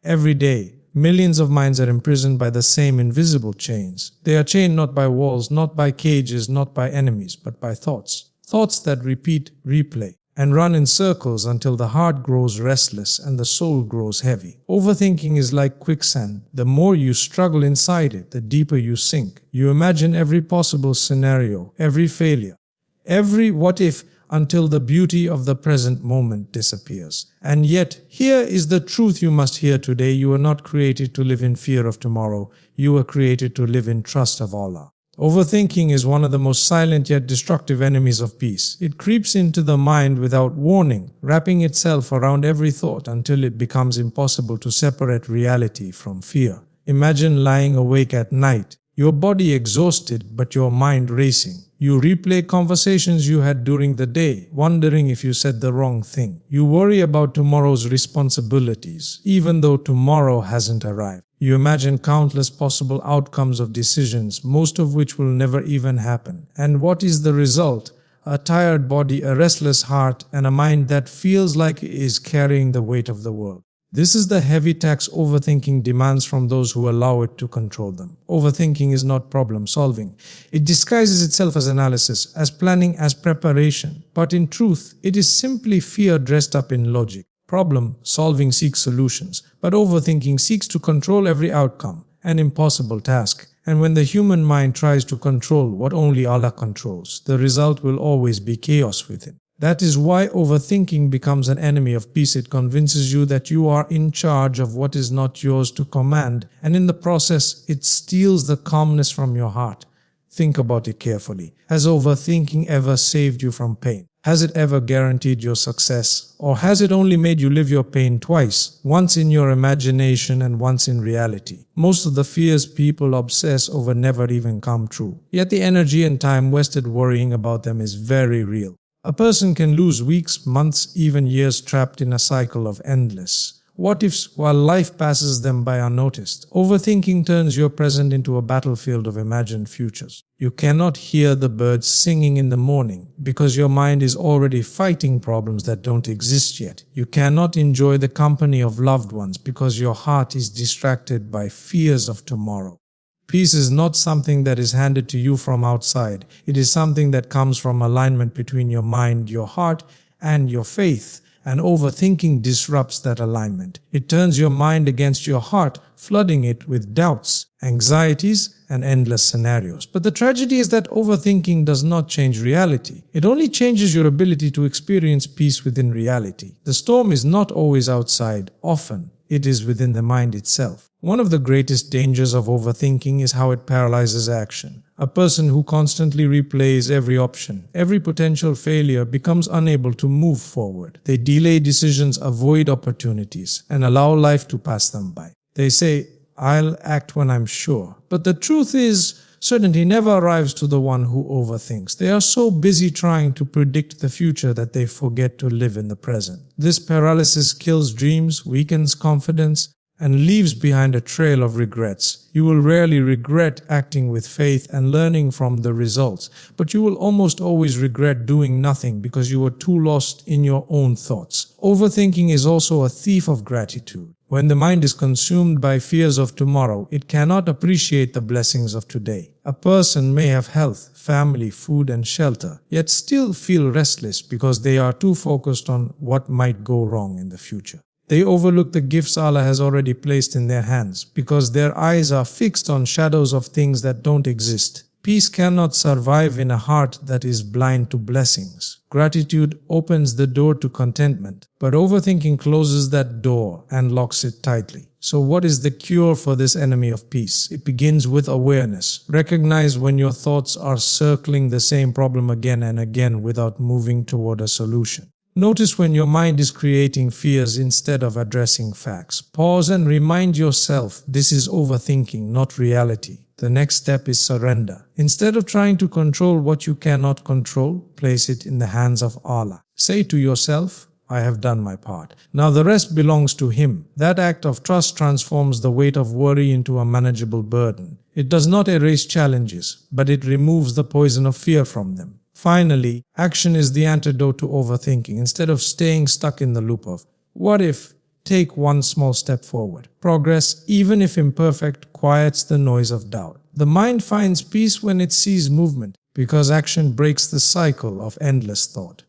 Every day, millions of minds are imprisoned by the same invisible chains. They are chained not by walls, not by cages, not by enemies, but by thoughts. Thoughts that repeat, replay, and run in circles until the heart grows restless and the soul grows heavy. Overthinking is like quicksand. The more you struggle inside it, the deeper you sink. You imagine every possible scenario, every failure, every what if, until the beauty of the present moment disappears. And yet, here is the truth you must hear today. You are not created to live in fear of tomorrow. You are created to live in trust of Allah. Overthinking is one of the most silent yet destructive enemies of peace. It creeps into the mind without warning, wrapping itself around every thought until it becomes impossible to separate reality from fear. Imagine lying awake at night, your body exhausted but your mind racing. You replay conversations you had during the day, wondering if you said the wrong thing. You worry about tomorrow's responsibilities, even though tomorrow hasn't arrived. You imagine countless possible outcomes of decisions, most of which will never even happen. And what is the result? A tired body, a restless heart, and a mind that feels like it is carrying the weight of the world. This is the heavy tax overthinking demands from those who allow it to control them. Overthinking is not problem solving. It disguises itself as analysis, as planning, as preparation. But in truth, it is simply fear dressed up in logic. Problem solving seeks solutions, but overthinking seeks to control every outcome, an impossible task. And when the human mind tries to control what only Allah controls, the result will always be chaos within. That is why overthinking becomes an enemy of peace. It convinces you that you are in charge of what is not yours to command, and in the process, it steals the calmness from your heart. Think about it carefully. Has overthinking ever saved you from pain? Has it ever guaranteed your success? Or has it only made you live your pain twice, once in your imagination and once in reality? Most of the fears people obsess over never even come true. Yet the energy and time wasted worrying about them is very real. A person can lose weeks, months, even years trapped in a cycle of endless what-ifs while life passes them by unnoticed. Overthinking turns your present into a battlefield of imagined futures. You cannot hear the birds singing in the morning because your mind is already fighting problems that don't exist yet. You cannot enjoy the company of loved ones because your heart is distracted by fears of tomorrow. Peace is not something that is handed to you from outside. It is something that comes from alignment between your mind, your heart, and your faith. And overthinking disrupts that alignment. It turns your mind against your heart, flooding it with doubts, anxieties, and endless scenarios. But the tragedy is that overthinking does not change reality. It only changes your ability to experience peace within reality. The storm is not always outside. Often, it is within the mind itself. One of the greatest dangers of overthinking is how it paralyzes action. A person who constantly replays every option, every potential failure, becomes unable to move forward. They delay decisions, avoid opportunities, and allow life to pass them by. They say, "I'll act when I'm sure." But the truth is, certainty never arrives to the one who overthinks. They are so busy trying to predict the future that they forget to live in the present. This paralysis kills dreams, weakens confidence, and leaves behind a trail of regrets. You will rarely regret acting with faith and learning from the results, but you will almost always regret doing nothing because you were too lost in your own thoughts. Overthinking is also a thief of gratitude. When the mind is consumed by fears of tomorrow, it cannot appreciate the blessings of today. A person may have health, family, food, and shelter, yet still feel restless because they are too focused on what might go wrong in the future. They overlook the gifts Allah has already placed in their hands because their eyes are fixed on shadows of things that don't exist. Peace cannot survive in a heart that is blind to blessings. Gratitude opens the door to contentment, but overthinking closes that door and locks it tightly. So what is the cure for this enemy of peace? It begins with awareness. Recognize when your thoughts are circling the same problem again and again without moving toward a solution. Notice when your mind is creating fears instead of addressing facts. Pause and remind yourself this is overthinking, not reality. The next step is surrender. Instead of trying to control what you cannot control, place it in the hands of Allah. Say to yourself, "I have done my part. Now the rest belongs to Him." That act of trust transforms the weight of worry into a manageable burden. It does not erase challenges, but it removes the poison of fear from them. Finally, action is the antidote to overthinking. Instead of staying stuck in the loop of what if, take one small step forward. Progress, even if imperfect, quiets the noise of doubt. The mind finds peace when it sees movement, because action breaks the cycle of endless thought.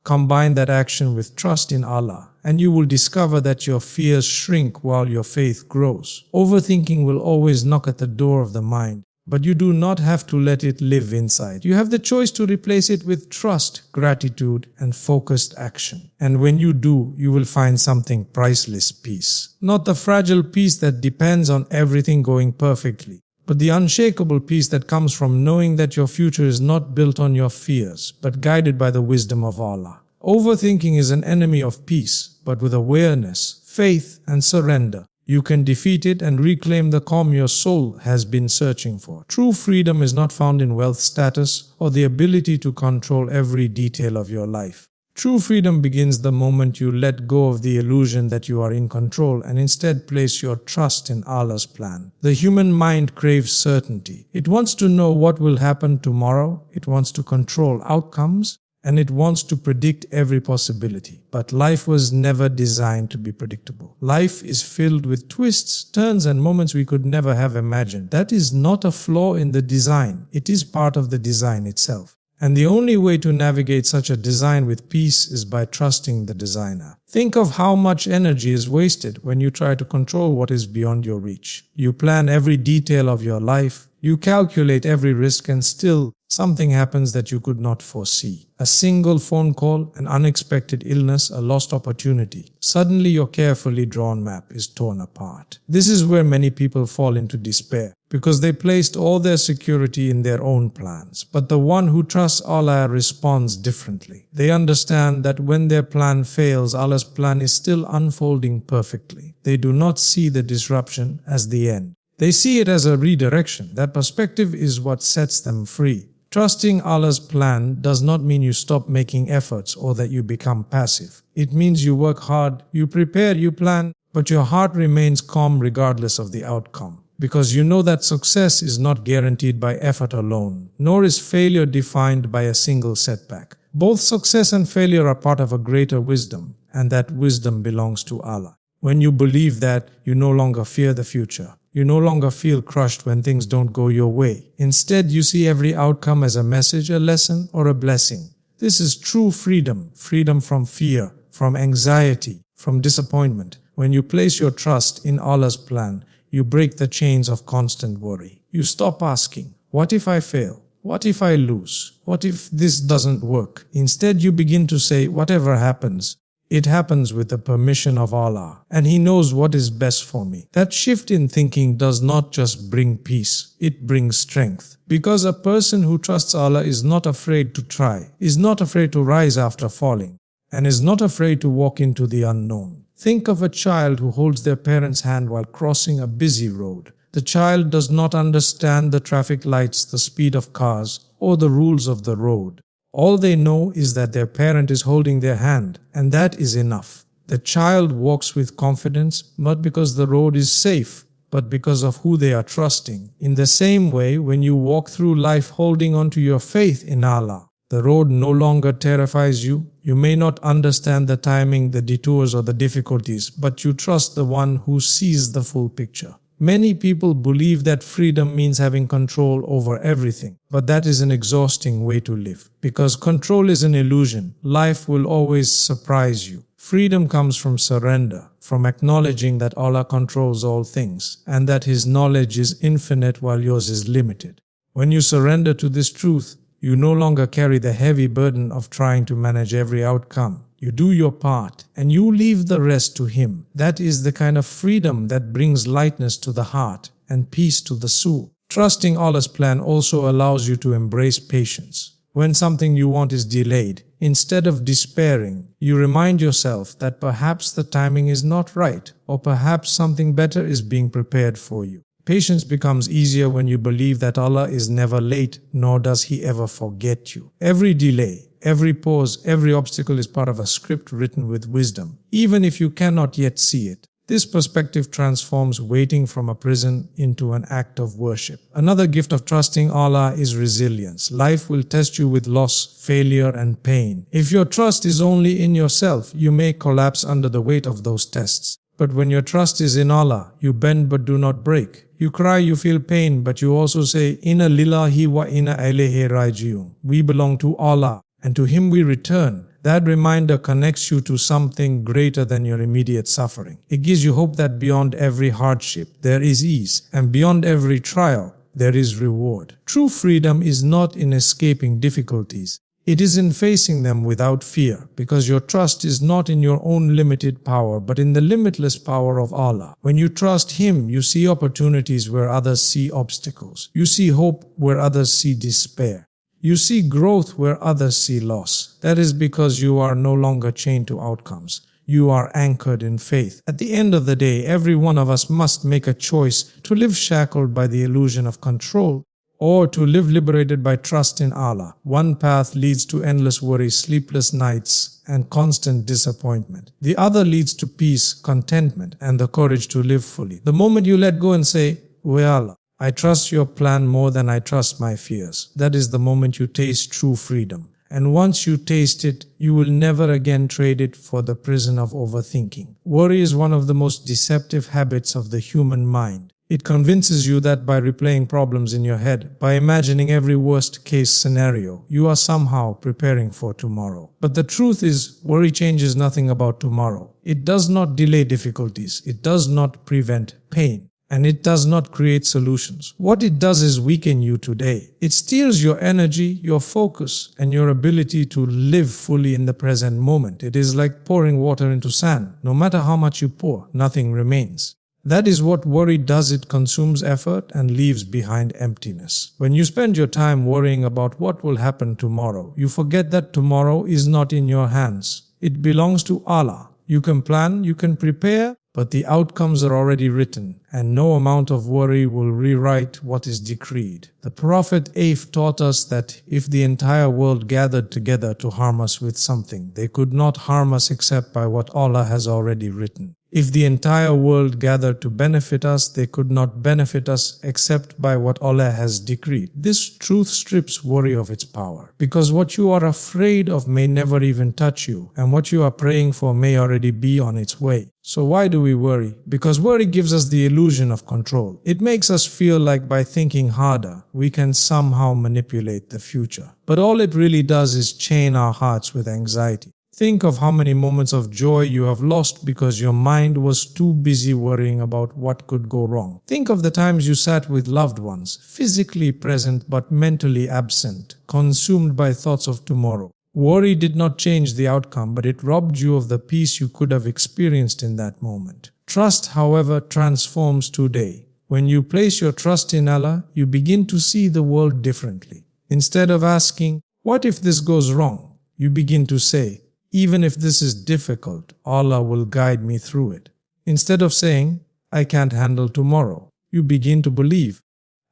Combine that action with trust in Allah, and you will discover that your fears shrink while your faith grows. Overthinking will always knock at the door of the mind, but you do not have to let it live inside. You have the choice to replace it with trust, gratitude, and focused action. And when you do, you will find something priceless: peace. Not the fragile peace that depends on everything going perfectly, but the unshakable peace that comes from knowing that your future is not built on your fears, but guided by the wisdom of Allah. Overthinking is an enemy of peace, but with awareness, faith, and surrender, you can defeat it and reclaim the calm your soul has been searching for. True freedom is not found in wealth, status, or the ability to control every detail of your life. True freedom begins the moment you let go of the illusion that you are in control and instead place your trust in Allah's plan. The human mind craves certainty. It wants to know what will happen tomorrow, it wants to control outcomes, and it wants to predict every possibility. But life was never designed to be predictable. Life is filled with twists, turns, and moments we could never have imagined. That is not a flaw in the design, it is part of the design itself. And the only way to navigate such a design with peace is by trusting the designer. Think of how much energy is wasted when you try to control what is beyond your reach. You plan every detail of your life, you calculate every risk, and still something happens that you could not foresee. A single phone call, an unexpected illness, a lost opportunity. Suddenly your carefully drawn map is torn apart. This is where many people fall into despair, because they placed all their security in their own plans. But the one who trusts Allah responds differently. They understand that when their plan fails, Allah's plan is still unfolding perfectly. They do not see the disruption as the end. They see it as a redirection. That perspective is what sets them free. Trusting Allah's plan does not mean you stop making efforts or that you become passive. It means you work hard, you prepare, you plan, but your heart remains calm regardless of the outcome. Because you know that success is not guaranteed by effort alone, nor is failure defined by a single setback. Both success and failure are part of a greater wisdom, and that wisdom belongs to Allah. When you believe that, you no longer fear the future. You no longer feel crushed when things don't go your way. Instead, you see every outcome as a message, a lesson, or a blessing. This is true freedom. Freedom from fear, from anxiety, from disappointment. When you place your trust in Allah's plan, you break the chains of constant worry. You stop asking, what if I fail? What if I lose? What if this doesn't work? Instead, you begin to say, whatever happens, it happens with the permission of Allah, and He knows what is best for me. That shift in thinking does not just bring peace, it brings strength. Because a person who trusts Allah is not afraid to try, is not afraid to rise after falling, and is not afraid to walk into the unknown. Think of a child who holds their parent's hand while crossing a busy road. The child does not understand the traffic lights, the speed of cars, or the rules of the road. All they know is that their parent is holding their hand, and that is enough. The child walks with confidence, not because the road is safe, but because of who they are trusting. In the same way, when you walk through life holding on to your faith in Allah, the road no longer terrifies you. You may not understand the timing, the detours, or the difficulties, but you trust the one who sees the full picture. Many people believe that freedom means having control over everything, but that is an exhausting way to live. Because control is an illusion, life will always surprise you. Freedom comes from surrender, from acknowledging that Allah controls all things, and that His knowledge is infinite while yours is limited. When you surrender to this truth, you no longer carry the heavy burden of trying to manage every outcome. You do your part, and you leave the rest to Him. That is the kind of freedom that brings lightness to the heart and peace to the soul. Trusting Allah's plan also allows you to embrace patience. When something you want is delayed, instead of despairing, you remind yourself that perhaps the timing is not right, or perhaps something better is being prepared for you. Patience becomes easier when you believe that Allah is never late, nor does He ever forget you. Every delay, every pause, every obstacle is part of a script written with wisdom, even if you cannot yet see it. This perspective transforms waiting from a prison into an act of worship. Another gift of trusting Allah is resilience. Life will test you with loss, failure, and pain. If your trust is only in yourself, you may collapse under the weight of those tests. But when your trust is in Allah, you bend but do not break. You cry, you feel pain, but you also say, Inna lillahi wa inna ilayhi raji'un. We belong to Allah, and to Him we return. That reminder connects you to something greater than your immediate suffering. It gives you hope that beyond every hardship, there is ease, and beyond every trial, there is reward. True freedom is not in escaping difficulties. It is in facing them without fear, because your trust is not in your own limited power, but in the limitless power of Allah. When you trust Him, you see opportunities where others see obstacles. You see hope where others see despair. You see growth where others see loss. That is because you are no longer chained to outcomes. You are anchored in faith. At the end of the day, every one of us must make a choice to live shackled by the illusion of control, or to live liberated by trust in Allah. One path leads to endless worry, sleepless nights, and constant disappointment. The other leads to peace, contentment, and the courage to live fully. The moment you let go and say, "O Allah, I trust your plan more than I trust my fears," that is the moment you taste true freedom. And once you taste it, you will never again trade it for the prison of overthinking. Worry is one of the most deceptive habits of the human mind. It convinces you that by replaying problems in your head, by imagining every worst-case scenario, you are somehow preparing for tomorrow. But the truth is, worry changes nothing about tomorrow. It does not delay difficulties. It does not prevent pain. And it does not create solutions. What it does is weaken you today. It steals your energy, your focus, and your ability to live fully in the present moment. It is like pouring water into sand. No matter how much you pour, nothing remains. That is what worry does. It consumes effort and leaves behind emptiness. When you spend your time worrying about what will happen tomorrow, you forget that tomorrow is not in your hands. It belongs to Allah. You can plan, you can prepare, but the outcomes are already written, and no amount of worry will rewrite what is decreed. The Prophet taught us that if the entire world gathered together to harm us with something, they could not harm us except by what Allah has already written. If the entire world gathered to benefit us, they could not benefit us except by what Allah has decreed. This truth strips worry of its power, because what you are afraid of may never even touch you, and what you are praying for may already be on its way. So why do we worry? Because worry gives us the illusion of control. It makes us feel like by thinking harder, we can somehow manipulate the future. But all it really does is chain our hearts with anxiety. Think of how many moments of joy you have lost because your mind was too busy worrying about what could go wrong. Think of the times you sat with loved ones, physically present but mentally absent, consumed by thoughts of tomorrow. Worry did not change the outcome, but it robbed you of the peace you could have experienced in that moment. Trust, however, transforms today. When you place your trust in Allah, you begin to see the world differently. Instead of asking, "What if this goes wrong?" you begin to say, "Even if this is difficult, Allah will guide me through it." Instead of saying, "I can't handle tomorrow," you begin to believe,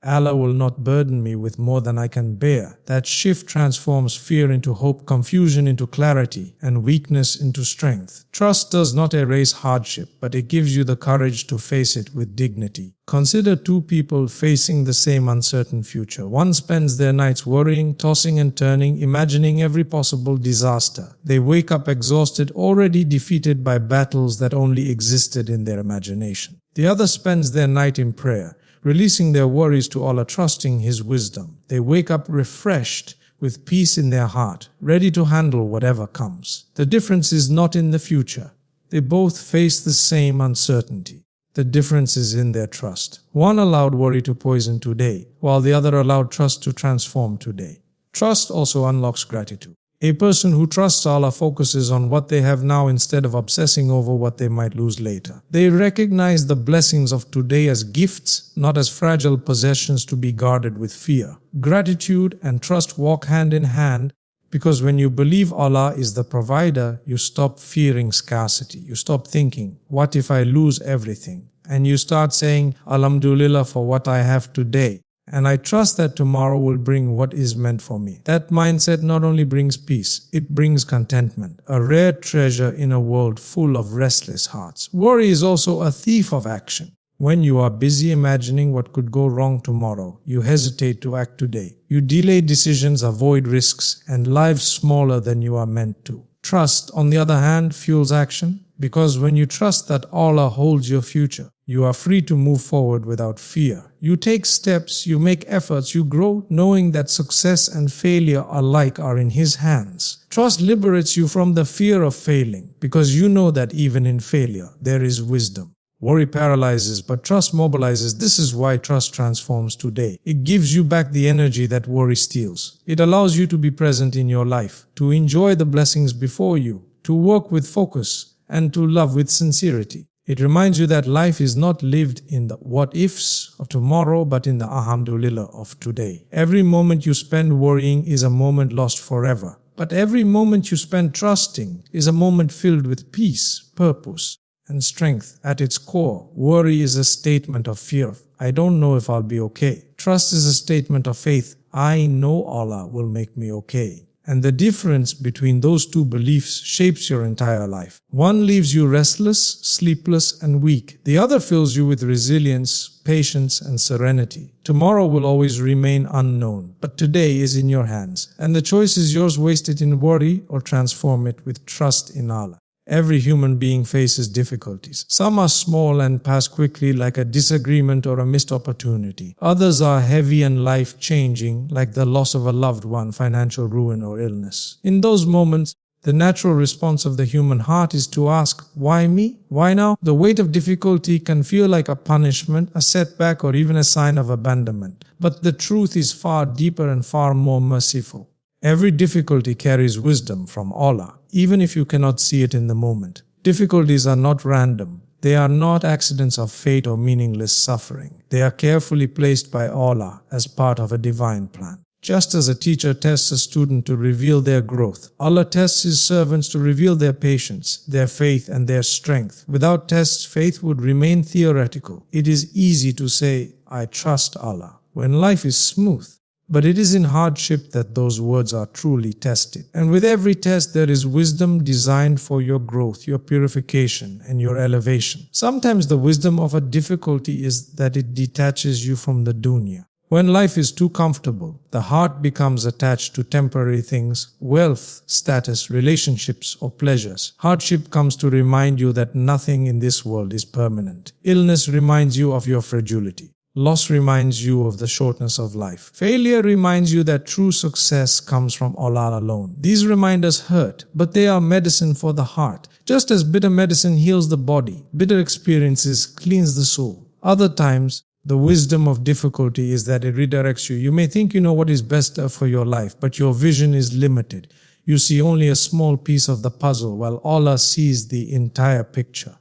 "Allah will not burden me with more than I can bear." That shift transforms fear into hope, confusion into clarity, and weakness into strength. Trust does not erase hardship, but it gives you the courage to face it with dignity. Consider two people facing the same uncertain future. One spends their nights worrying, tossing and turning, imagining every possible disaster. They wake up exhausted, already defeated by battles that only existed in their imagination. The other spends their night in prayer, releasing their worries to Allah, trusting His wisdom. They wake up refreshed, with peace in their heart, ready to handle whatever comes. The difference is not in the future. They both face the same uncertainty. The difference is in their trust. One allowed worry to poison today, while the other allowed trust to transform today. Trust also unlocks gratitude. A person who trusts Allah focuses on what they have now instead of obsessing over what they might lose later. They recognize the blessings of today as gifts, not as fragile possessions to be guarded with fear. Gratitude and trust walk hand in hand, because when you believe Allah is the provider, you stop fearing scarcity. You stop thinking, "What if I lose everything?" And you start saying, "Alhamdulillah for what I have today. And I trust that tomorrow will bring what is meant for me." That mindset not only brings peace, it brings contentment, a rare treasure in a world full of restless hearts. Worry is also a thief of action. When you are busy imagining what could go wrong tomorrow, you hesitate to act today. You delay decisions, avoid risks, and live smaller than you are meant to. Trust, on the other hand, fuels action. Because when you trust that Allah holds your future, you are free to move forward without fear. You take steps, you make efforts, you grow, knowing that success and failure alike are in His hands. Trust liberates you from the fear of failing, because you know that even in failure, there is wisdom. Worry paralyzes, but trust mobilizes. This is why trust transforms today. It gives you back the energy that worry steals. It allows you to be present in your life, to enjoy the blessings before you, to work with focus, and to love with sincerity. It reminds you that life is not lived in the what-ifs of tomorrow, but in the alhamdulillah of today. Every moment you spend worrying is a moment lost forever. But every moment you spend trusting is a moment filled with peace, purpose, and strength. At its core, worry is a statement of fear. I don't know if I'll be okay. Trust is a statement of faith. I know Allah will make me okay. And the difference between those two beliefs shapes your entire life. One leaves you restless, sleepless, and weak. The other fills you with resilience, patience, and serenity. Tomorrow will always remain unknown, but today is in your hands. And the choice is yours: waste it in worry or transform it with trust in Allah. Every human being faces difficulties. Some are small and pass quickly, like a disagreement or a missed opportunity. Others are heavy and life-changing, like the loss of a loved one, financial ruin, or illness. In those moments, the natural response of the human heart is to ask, why me? Why now? The weight of difficulty can feel like a punishment, a setback, or even a sign of abandonment. But the truth is far deeper and far more merciful. Every difficulty carries wisdom from Allah, even if you cannot see it in the moment. Difficulties are not random. They are not accidents of fate or meaningless suffering. They are carefully placed by Allah as part of a divine plan. Just as a teacher tests a student to reveal their growth, Allah tests His servants to reveal their patience, their faith, and their strength. Without tests, faith would remain theoretical. It is easy to say, I trust Allah, when life is smooth. But it is in hardship that those words are truly tested. And with every test, there is wisdom designed for your growth, your purification, and your elevation. Sometimes the wisdom of a difficulty is that it detaches you from the dunya. When life is too comfortable, the heart becomes attached to temporary things, wealth, status, relationships, or pleasures. Hardship comes to remind you that nothing in this world is permanent. Illness reminds you of your fragility. Loss reminds you of the shortness of life. Failure reminds you that true success comes from Allah alone. These reminders hurt, but they are medicine for the heart. Just as bitter medicine heals the body, bitter experiences cleanse the soul. Other times, the wisdom of difficulty is that it redirects you. You may think you know what is best for your life, but your vision is limited. You see only a small piece of the puzzle, while Allah sees the entire picture.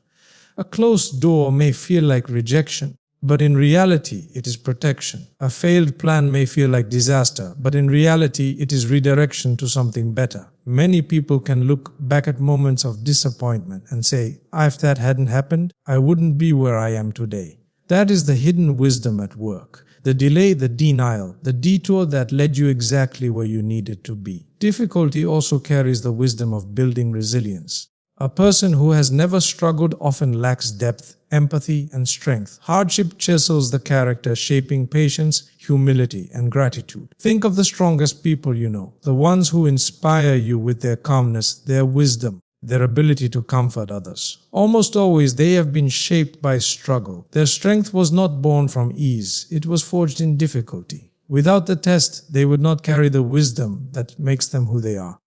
A closed door may feel like rejection, but in reality, it is protection. A failed plan may feel like disaster, but in reality, it is redirection to something better. Many people can look back at moments of disappointment and say, if that hadn't happened, I wouldn't be where I am today. That is the hidden wisdom at work. The delay, the denial, the detour that led you exactly where you needed to be. Difficulty also carries the wisdom of building resilience. A person who has never struggled often lacks depth, empathy, and strength. Hardship chisels the character, shaping patience, humility, and gratitude. Think of the strongest people you know, the ones who inspire you with their calmness, their wisdom, their ability to comfort others. Almost always they have been shaped by struggle. Their strength was not born from ease, it was forged in difficulty. Without the test, they would not carry the wisdom that makes them who they are.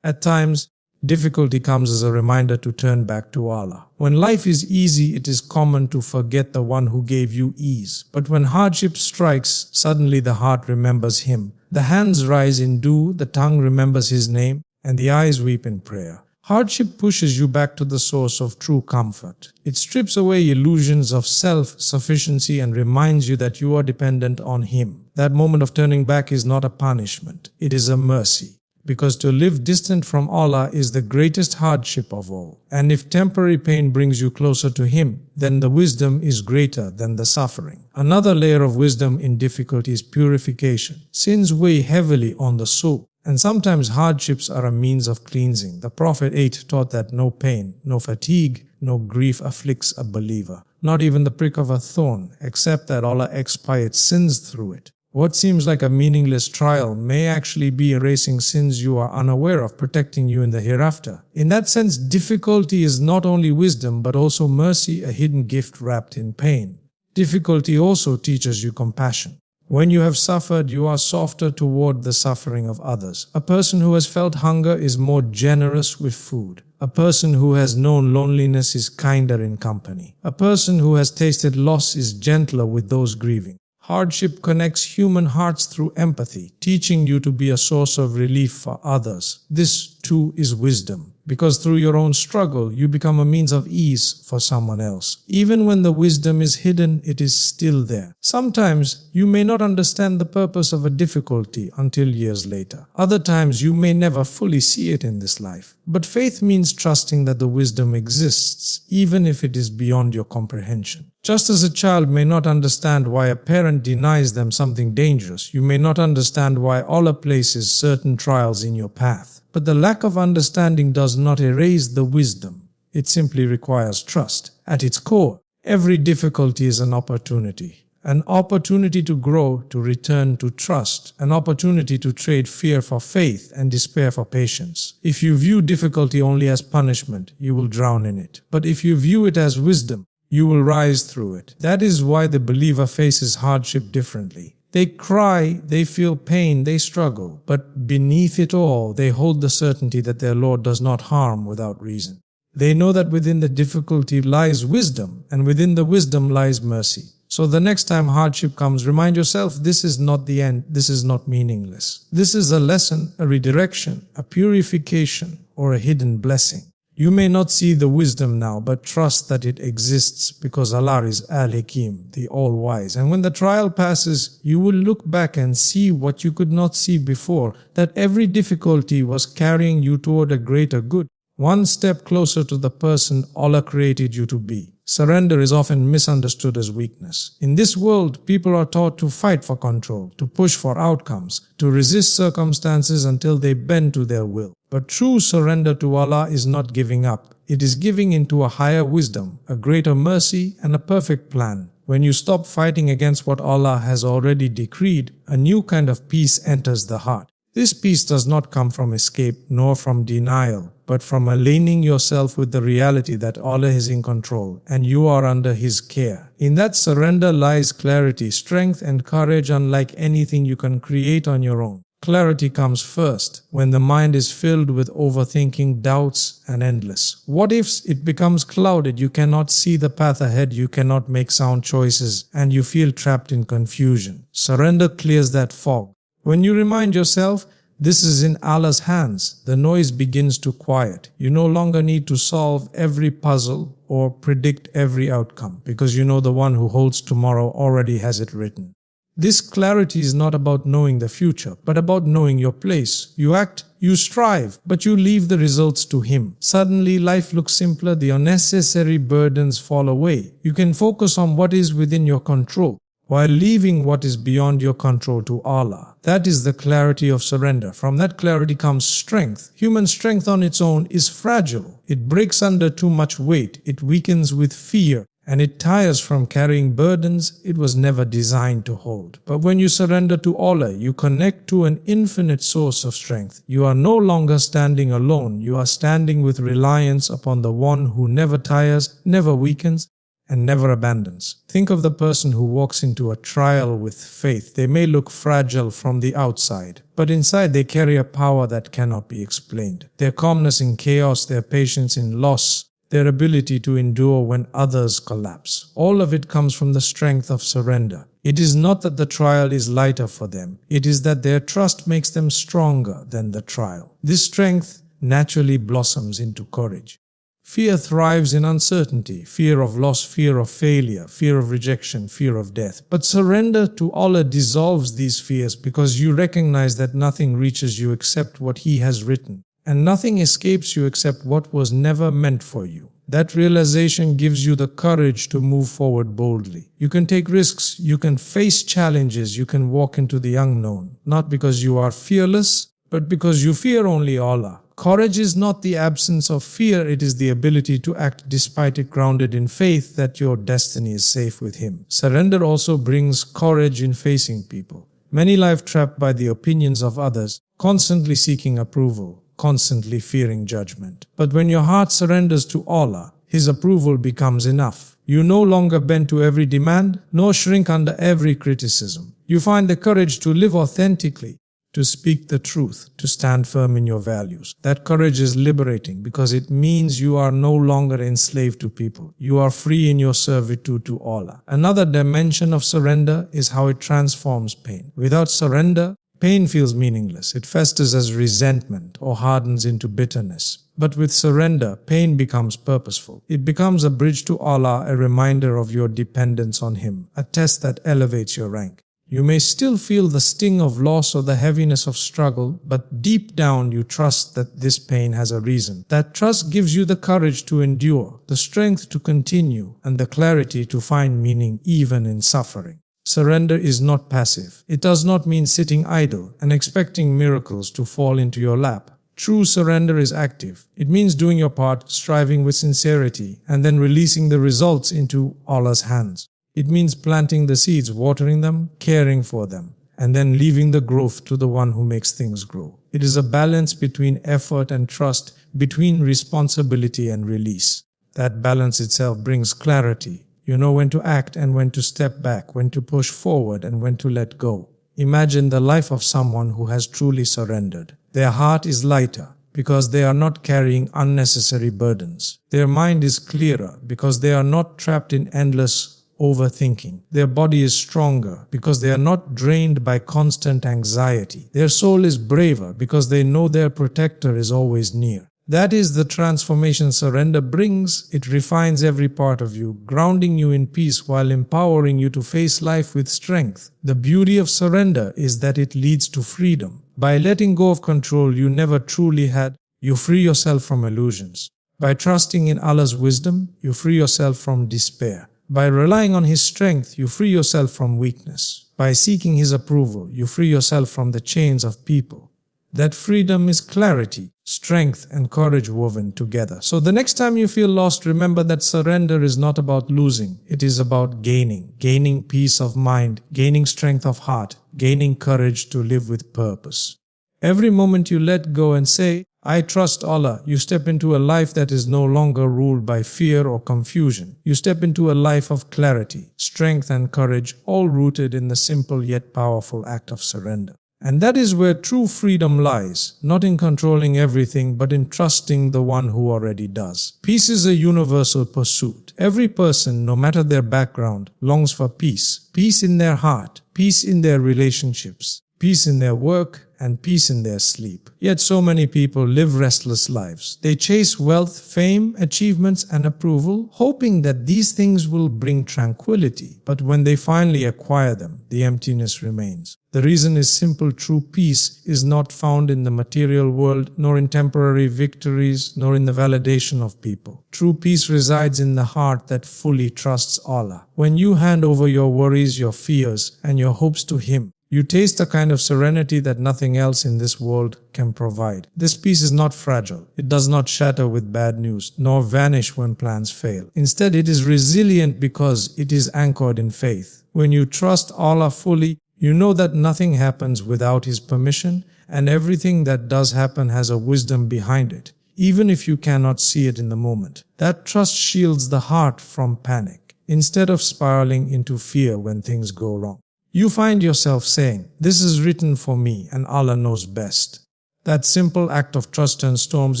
At times, difficulty comes as a reminder to turn back to Allah. When life is easy, it is common to forget the one who gave you ease. But when hardship strikes, suddenly the heart remembers Him. The hands rise in dua, the tongue remembers His name, and the eyes weep in prayer. Hardship pushes you back to the source of true comfort. It strips away illusions of self-sufficiency and reminds you that you are dependent on Him. That moment of turning back is not a punishment, it is a mercy. Because to live distant from Allah is the greatest hardship of all. And if temporary pain brings you closer to Him, then the wisdom is greater than the suffering. Another layer of wisdom in difficulty is purification. Sins weigh heavily on the soul, and sometimes hardships are a means of cleansing. The Prophet 8 taught that no pain, no fatigue, no grief afflicts a believer, not even the prick of a thorn, except that Allah expiates sins through it. What seems like a meaningless trial may actually be erasing sins you are unaware of, protecting you in the hereafter. In that sense, difficulty is not only wisdom but also mercy, a hidden gift wrapped in pain. Difficulty also teaches you compassion. When you have suffered, you are softer toward the suffering of others. A person who has felt hunger is more generous with food. A person who has known loneliness is kinder in company. A person who has tasted loss is gentler with those grieving. Hardship connects human hearts through empathy, teaching you to be a source of relief for others. This too is wisdom, because through your own struggle, you become a means of ease for someone else. Even when the wisdom is hidden, it is still there. Sometimes you may not understand the purpose of a difficulty until years later. Other times you may never fully see it in this life. But faith means trusting that the wisdom exists, even if it is beyond your comprehension. Just as a child may not understand why a parent denies them something dangerous, you may not understand why Allah places certain trials in your path. But the lack of understanding does not erase the wisdom. It simply requires trust. At its core, every difficulty is an opportunity. An opportunity to grow, to return to trust. An opportunity to trade fear for faith and despair for patience. If you view difficulty only as punishment, you will drown in it. But if you view it as wisdom, you will rise through it. That is why the believer faces hardship differently. They cry, they feel pain, they struggle, but beneath it all, they hold the certainty that their Lord does not harm without reason. They know that within the difficulty lies wisdom, and within the wisdom lies mercy. So the next time hardship comes, remind yourself, this is not the end, this is not meaningless. This is a lesson, a redirection, a purification, or a hidden blessing. You may not see the wisdom now, but trust that it exists because Allah is Al-Hakim, the All-Wise. And when the trial passes, you will look back and see what you could not see before, that every difficulty was carrying you toward a greater good, one step closer to the person Allah created you to be. Surrender is often misunderstood as weakness. In this world, people are taught to fight for control, to push for outcomes, to resist circumstances until they bend to their will. But true surrender to Allah is not giving up. It is giving into a higher wisdom, a greater mercy, and a perfect plan. When you stop fighting against what Allah has already decreed, a new kind of peace enters the heart. This peace does not come from escape nor from denial, but from aligning yourself with the reality that Allah is in control and you are under His care. In that surrender lies clarity, strength, and courage unlike anything you can create on your own. Clarity comes first. When the mind is filled with overthinking, doubts, and endless what ifs, it becomes clouded. You cannot see the path ahead, you cannot make sound choices, and you feel trapped in confusion. Surrender clears that fog. When you remind yourself, this is in Allah's hands, the noise begins to quiet. You no longer need to solve every puzzle or predict every outcome, because you know the one who holds tomorrow already has it written. This clarity is not about knowing the future, but about knowing your place. You act, you strive, but you leave the results to Him. Suddenly, life looks simpler, the unnecessary burdens fall away. You can focus on what is within your control, while leaving what is beyond your control to Allah. That is the clarity of surrender. From that clarity comes strength. Human strength on its own is fragile. It breaks under too much weight. It weakens with fear. And it tires from carrying burdens it was never designed to hold. But when you surrender to Allah, you connect to an infinite source of strength. You are no longer standing alone. You are standing with reliance upon the one who never tires, never weakens, and never abandons. Think of the person who walks into a trial with faith. They may look fragile from the outside, but inside they carry a power that cannot be explained. Their calmness in chaos, their patience in loss, their ability to endure when others collapse. All of it comes from the strength of surrender. It is not that the trial is lighter for them. It is that their trust makes them stronger than the trial. This strength naturally blossoms into courage. Fear thrives in uncertainty, fear of loss, fear of failure, fear of rejection, fear of death. But surrender to Allah dissolves these fears because you recognize that nothing reaches you except what He has written, and nothing escapes you except what was never meant for you. That realization gives you the courage to move forward boldly. You can take risks, you can face challenges, you can walk into the unknown, not because you are fearless, but because you fear only Allah. Courage is not the absence of fear, it is the ability to act despite it, grounded in faith that your destiny is safe with Him. Surrender also brings courage in facing people. Many live trapped by the opinions of others, constantly seeking approval, constantly fearing judgment. But when your heart surrenders to Allah, His approval becomes enough. You no longer bend to every demand, nor shrink under every criticism. You find the courage to live authentically, to speak the truth, to stand firm in your values. That courage is liberating because it means you are no longer enslaved to people. You are free in your servitude to Allah. Another dimension of surrender is how it transforms pain. Without surrender, pain feels meaningless. It festers as resentment or hardens into bitterness. But with surrender, pain becomes purposeful. It becomes a bridge to Allah, a reminder of your dependence on Him, a test that elevates your rank. You may still feel the sting of loss or the heaviness of struggle, but deep down you trust that this pain has a reason. That trust gives you the courage to endure, the strength to continue, and the clarity to find meaning even in suffering. Surrender is not passive. It does not mean sitting idle and expecting miracles to fall into your lap. True surrender is active. It means doing your part, striving with sincerity, and then releasing the results into Allah's hands. It means planting the seeds, watering them, caring for them, and then leaving the growth to the one who makes things grow. It is a balance between effort and trust, between responsibility and release. That balance itself brings clarity. You know when to act and when to step back, when to push forward and when to let go. Imagine the life of someone who has truly surrendered. Their heart is lighter because they are not carrying unnecessary burdens. Their mind is clearer because they are not trapped in endless overthinking. Their body is stronger because they are not drained by constant anxiety. Their soul is braver because they know their protector is always near. That is the transformation surrender brings. It refines every part of you, grounding you in peace while empowering you to face life with strength. The beauty of surrender is that it leads to freedom. By letting go of control you never truly had, you free yourself from illusions. By trusting in Allah's wisdom, you free yourself from despair. By relying on His strength, you free yourself from weakness. By seeking His approval, you free yourself from the chains of people. That freedom is clarity, strength, and courage woven together. So the next time you feel lost, remember that surrender is not about losing. It is about gaining peace of mind, gaining strength of heart, gaining courage to live with purpose. Every moment you let go and say, I trust Allah, you step into a life that is no longer ruled by fear or confusion. You step into a life of clarity, strength, and courage, all rooted in the simple yet powerful act of surrender. And that is where true freedom lies, not in controlling everything, but in trusting the one who already does. Peace is a universal pursuit. Every person, no matter their background, longs for peace. Peace in their heart, peace in their relationships, peace in their work, and peace in their sleep. Yet so many people live restless lives. They chase wealth, fame, achievements, and approval, hoping that these things will bring tranquility. But when they finally acquire them, the emptiness remains. The reason is simple. True peace is not found in the material world, nor in temporary victories, nor in the validation of people. True peace resides in the heart that fully trusts Allah. When you hand over your worries, your fears, and your hopes to Him, you taste a kind of serenity that nothing else in this world can provide. This peace is not fragile. It does not shatter with bad news, nor vanish when plans fail. Instead, it is resilient because it is anchored in faith. When you trust Allah fully, you know that nothing happens without His permission, and everything that does happen has a wisdom behind it, even if you cannot see it in the moment. That trust shields the heart from panic, instead of spiraling into fear when things go wrong. You find yourself saying, this is written for me and Allah knows best. That simple act of trust turns storms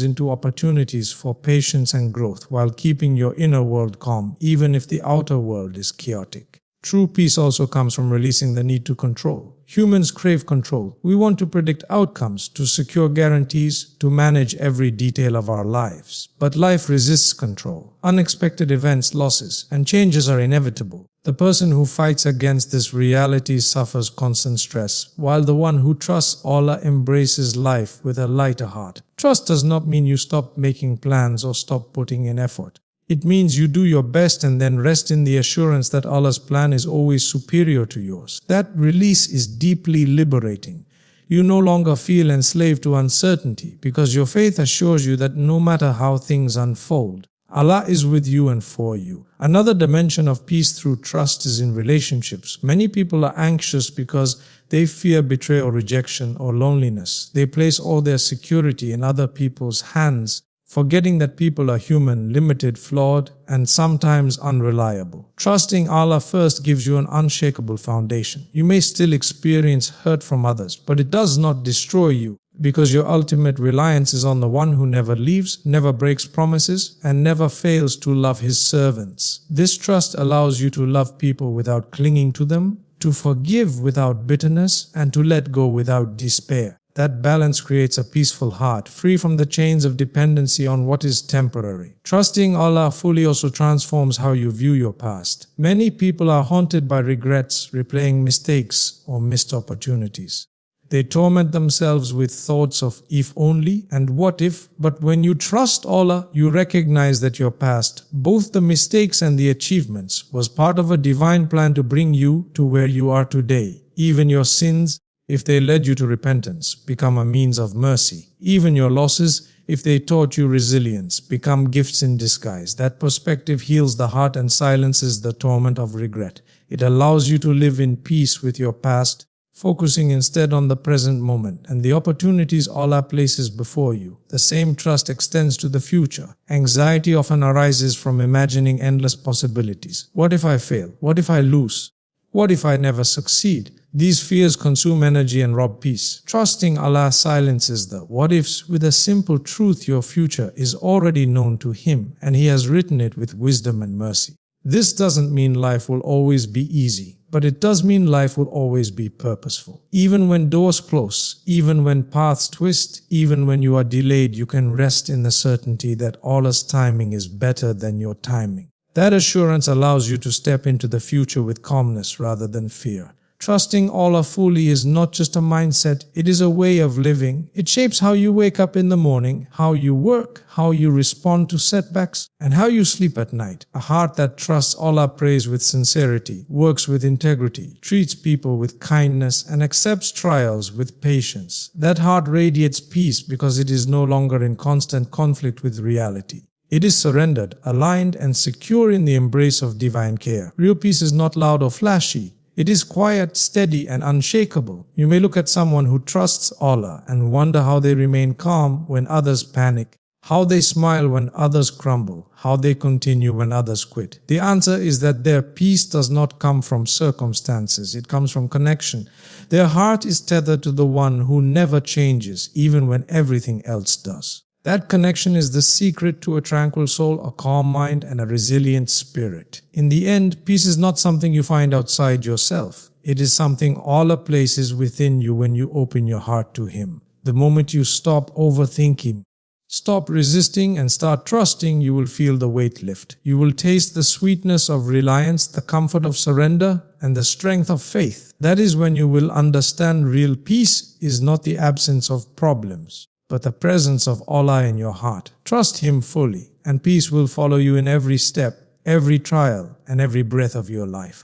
into opportunities for patience and growth while keeping your inner world calm, even if the outer world is chaotic. True peace also comes from releasing the need to control. Humans crave control. We want to predict outcomes, to secure guarantees, to manage every detail of our lives. But life resists control. Unexpected events, losses, and changes are inevitable. The person who fights against this reality suffers constant stress, while the one who trusts Allah embraces life with a lighter heart. Trust does not mean you stop making plans or stop putting in effort. It means you do your best and then rest in the assurance that Allah's plan is always superior to yours. That release is deeply liberating. You no longer feel enslaved to uncertainty because your faith assures you that no matter how things unfold, Allah is with you and for you. Another dimension of peace through trust is in relationships. Many people are anxious because they fear betrayal, rejection, or loneliness. They place all their security in other people's hands, forgetting that people are human, limited, flawed, and sometimes unreliable. Trusting Allah first gives you an unshakable foundation. You may still experience hurt from others, but it does not destroy you, because your ultimate reliance is on the one who never leaves, never breaks promises, and never fails to love his servants. This trust allows you to love people without clinging to them, to forgive without bitterness, and to let go without despair. That balance creates a peaceful heart, free from the chains of dependency on what is temporary. Trusting Allah fully also transforms how you view your past. Many people are haunted by regrets, replaying mistakes, or missed opportunities. They torment themselves with thoughts of if only and what if, but when you trust Allah, you recognize that your past, both the mistakes and the achievements, was part of a divine plan to bring you to where you are today. Even your sins, if they led you to repentance, become a means of mercy. Even your losses, if they taught you resilience, become gifts in disguise. That perspective heals the heart and silences the torment of regret. It allows you to live in peace with your past, focusing instead on the present moment and the opportunities Allah places before you. The same trust extends to the future. Anxiety often arises from imagining endless possibilities. What if I fail? What if I lose? What if I never succeed? These fears consume energy and rob peace. Trusting Allah silences the what-ifs with a simple truth: your future is already known to Him, and He has written it with wisdom and mercy. This doesn't mean life will always be easy, but it does mean life will always be purposeful. Even when doors close, even when paths twist, even when you are delayed, you can rest in the certainty that Allah's timing is better than your timing. That assurance allows you to step into the future with calmness rather than fear. Trusting Allah fully is not just a mindset, it is a way of living. It shapes how you wake up in the morning, how you work, how you respond to setbacks, and how you sleep at night. A heart that trusts Allah prays with sincerity, works with integrity, treats people with kindness, and accepts trials with patience. That heart radiates peace because it is no longer in constant conflict with reality. It is surrendered, aligned, and secure in the embrace of divine care. Real peace is not loud or flashy. It is quiet, steady, and unshakable. You may look at someone who trusts Allah and wonder how they remain calm when others panic, how they smile when others crumble, how they continue when others quit. The answer is that their peace does not come from circumstances, it comes from connection. Their heart is tethered to the one who never changes, even when everything else does. That connection is the secret to a tranquil soul, a calm mind, and a resilient spirit. In the end, peace is not something you find outside yourself. It is something Allah places within you when you open your heart to Him. The moment you stop overthinking, stop resisting, and start trusting, you will feel the weight lift. You will taste the sweetness of reliance, the comfort of surrender, and the strength of faith. That is when you will understand real peace is not the absence of problems, but the presence of Allah in your heart. Trust Him fully, and peace will follow you in every step, every trial, and every breath of your life.